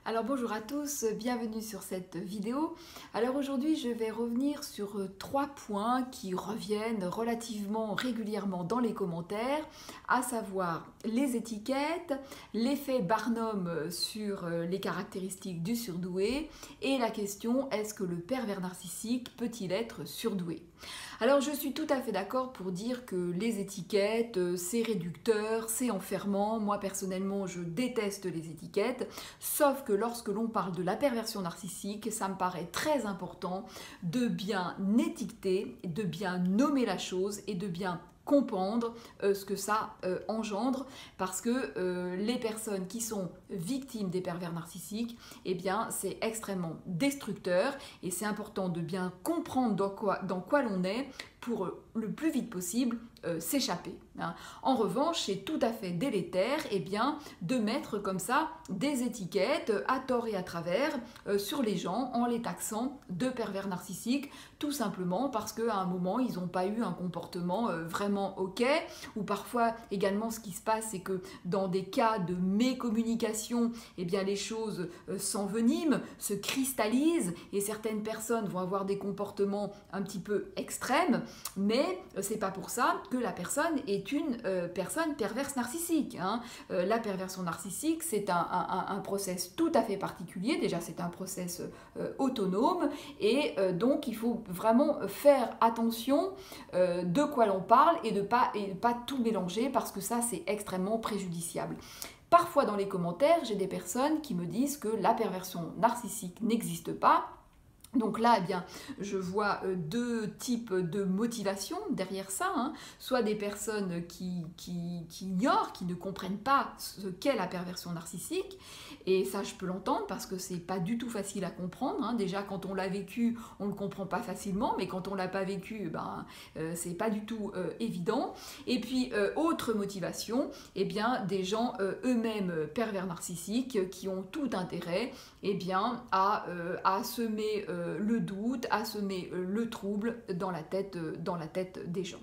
Alors bonjour à tous, bienvenue sur cette vidéo. Alors aujourd'hui je vais revenir sur 3 points qui reviennent relativement régulièrement dans les commentaires, à savoir les étiquettes, l'effet Barnum sur les caractéristiques du surdoué et la question est-ce que le pervers narcissique peut-il être surdoué? Alors je suis tout à fait d'accord pour dire que les étiquettes, c'est réducteur, c'est enfermant. Moi personnellement je déteste les étiquettes, sauf que lorsque l'on parle de la perversion narcissique, ça me paraît très important de bien étiqueter, de bien nommer la chose et de bien comprendre ce que ça engendre, parce que les personnes qui sont victimes des pervers narcissiques, eh bien c'est extrêmement destructeur et c'est important de bien comprendre dans quoi l'on est pour le plus vite possible s'échapper. En revanche, c'est tout à fait délétère de mettre comme ça des étiquettes à tort et à travers sur les gens en les taxant de pervers narcissiques, tout simplement parce qu'à un moment, ils n'ont pas eu un comportement vraiment OK, ou parfois également ce qui se passe, c'est que dans des cas de mécommunication, les choses s'enveniment, se cristallisent, et certaines personnes vont avoir des comportements un petit peu extrêmes, mais c'est pas pour ça que la personne est une personne perverse narcissique. La perversion narcissique, c'est un process tout à fait particulier. Déjà, c'est un process autonome et donc il faut vraiment faire attention de quoi l'on parle et pas tout mélanger parce que ça, c'est extrêmement préjudiciable. Parfois, dans les commentaires, j'ai des personnes qui me disent que la perversion narcissique n'existe pas. Donc là, je vois deux types de motivation derrière ça, soit des personnes qui ignorent, qui ne comprennent pas ce qu'est la perversion narcissique, et ça je peux l'entendre parce que c'est pas du tout facile à comprendre, Déjà quand on l'a vécu, on le comprend pas facilement, mais quand on l'a pas vécu, c'est pas du tout évident. Et puis autre motivation, des gens eux-mêmes pervers narcissiques qui ont tout intérêt à semer le doute, à semer le trouble dans la tête des gens.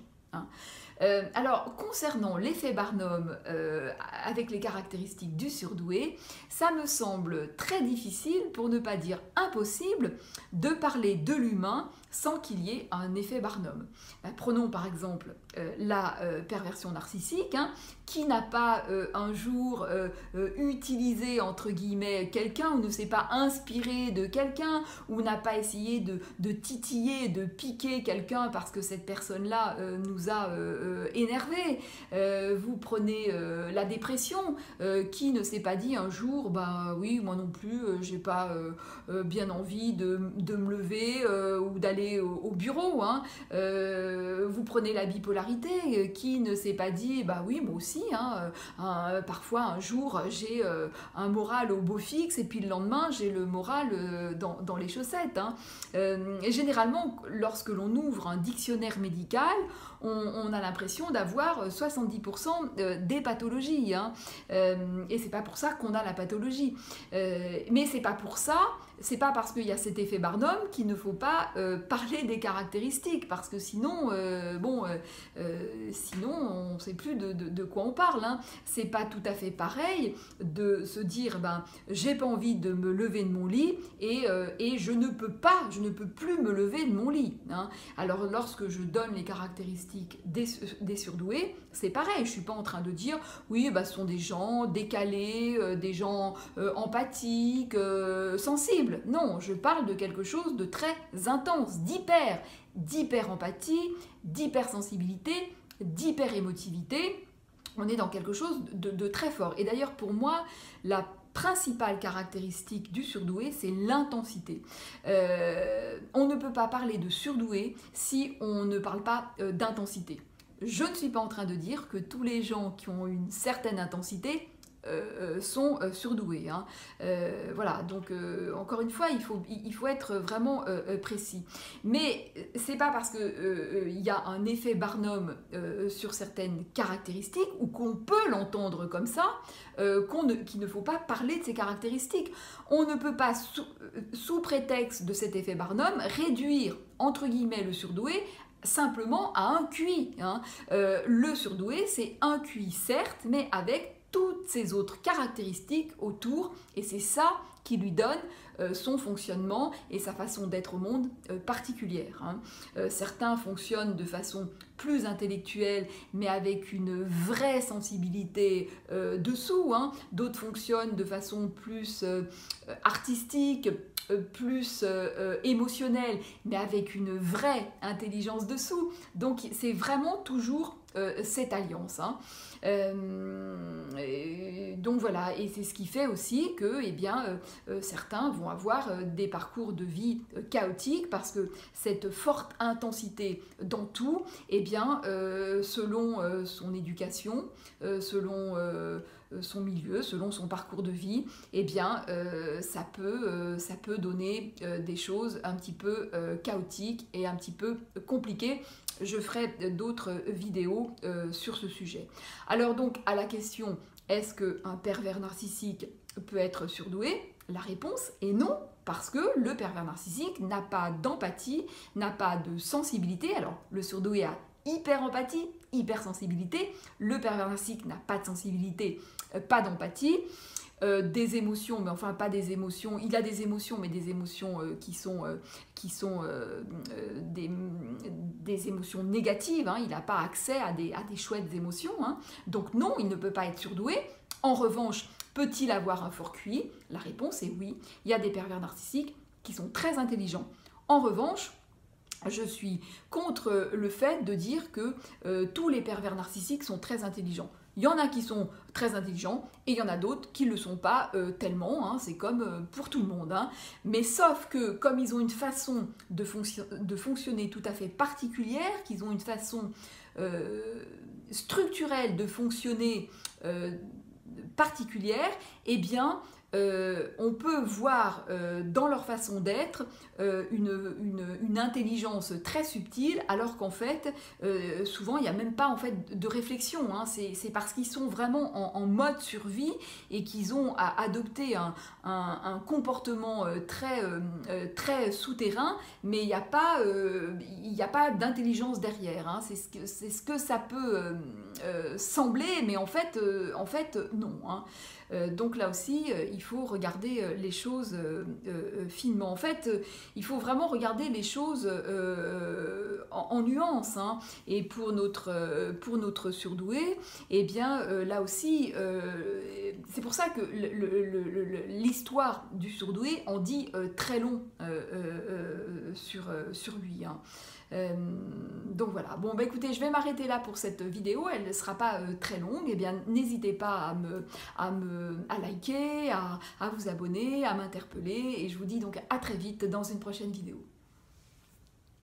Alors, concernant l'effet Barnum avec les caractéristiques du surdoué, ça me semble très difficile, pour ne pas dire impossible, de parler de l'humain sans qu'il y ait un effet Barnum. Prenons par exemple la perversion narcissique, qui n'a pas un jour utilisé entre guillemets quelqu'un, ou ne s'est pas inspiré de quelqu'un, ou n'a pas essayé de titiller, de piquer quelqu'un parce que cette personne-là nous a énervé. Vous prenez la dépression, qui ne s'est pas dit un jour, bah oui, moi non plus, j'ai pas bien envie de me lever ou d'aller au bureau. Vous prenez la bipolarité, qui ne s'est pas dit, bah oui, moi aussi, parfois un jour j'ai un moral au beau fixe et puis le lendemain j'ai le moral dans les chaussettes. Et généralement, lorsque l'on ouvre un dictionnaire médical, on a l'impression d'avoir 70% des pathologies. Et c'est pas pour ça qu'on a la pathologie. Mais c'est pas pour ça, c'est pas parce qu'il y a cet effet Barnum qu'il ne faut pas parler des caractéristiques, parce que sinon, sinon on ne sait plus de quoi on parle. C'est pas tout à fait pareil de se dire, j'ai pas envie de me lever de mon lit et je ne peux plus me lever de mon lit. Alors lorsque je donne les caractéristiques des surdoués, c'est pareil, je suis pas en train de dire, oui, ce sont des gens décalés, des gens empathiques, sensibles. Non, je parle de quelque chose de très intense, d'hyper-empathie, d'hypersensibilité, d'hyper-émotivité. On est dans quelque chose de très fort. Et d'ailleurs, pour moi, la principale caractéristique du surdoué, c'est l'intensité. On ne peut pas parler de surdoué si on ne parle pas d'intensité. Je ne suis pas en train de dire que tous les gens qui ont une certaine intensité sont surdoués. Voilà, donc encore une fois, il faut être vraiment précis. Mais c'est pas parce que y a un effet Barnum sur certaines caractéristiques, ou qu'on peut l'entendre comme ça, qu'il ne faut pas parler de ces caractéristiques. On ne peut pas, sous prétexte de cet effet Barnum, réduire, entre guillemets, le surdoué simplement à un QI. Le surdoué, c'est un QI certes, mais avec toutes ces autres caractéristiques autour, et c'est ça qui lui donne son fonctionnement et sa façon d'être au monde particulière. Certains fonctionnent de façon plus intellectuelle, mais avec une vraie sensibilité dessous. D'autres fonctionnent de façon plus artistique, plus émotionnelle, mais avec une vraie intelligence dessous. Donc c'est vraiment toujours cette alliance. Donc voilà, et c'est ce qui fait aussi que certains vont avoir des parcours de vie chaotiques parce que cette forte intensité dans tout, selon son éducation, selon son milieu, selon son parcours de vie, ça peut donner des choses un petit peu chaotiques et un petit peu compliquées. Je ferai d'autres vidéos sur ce sujet. Alors donc à la question, est-ce qu'un pervers narcissique peut être surdoué? La réponse est non, parce que le pervers narcissique n'a pas d'empathie, n'a pas de sensibilité. Alors le surdoué a hyper-empathie, hypersensibilité. Le pervers narcissique n'a pas de sensibilité, pas d'empathie. Des émotions, mais enfin pas des émotions, il a des émotions, mais des émotions qui sont des émotions négatives, il n'a pas accès à des chouettes émotions, donc non, il ne peut pas être surdoué. En revanche, peut-il avoir un fort QI? La réponse est oui, il y a des pervers narcissiques qui sont très intelligents. En revanche, je suis contre le fait de dire que tous les pervers narcissiques sont très intelligents. Il y en a qui sont très intelligents et il y en a d'autres qui ne le sont pas tellement, c'est comme pour tout le monde. Mais sauf que comme ils ont une façon de fonctionner tout à fait particulière, qu'ils ont une façon structurelle de fonctionner particulière, on peut voir dans leur façon d'être une intelligence très subtile, alors qu'en fait, souvent, il n'y a même pas en fait, de réflexion. C'est parce qu'ils sont vraiment en mode survie et qu'ils ont adopté un comportement très souterrain, mais il n'y a pas d'intelligence derrière. C'est ce que ça peut sembler, mais en fait non. Donc là aussi, il faut regarder les choses finement. En fait, il faut vraiment regarder les choses en nuances. Et pour notre surdoué, là aussi, c'est pour ça que l'histoire du surdoué en dit très long sur lui. Donc voilà, bon écoutez, je vais m'arrêter là pour cette vidéo, elle ne sera pas très longue, n'hésitez pas à liker, à vous abonner, à m'interpeller, et je vous dis donc à très vite dans une prochaine vidéo.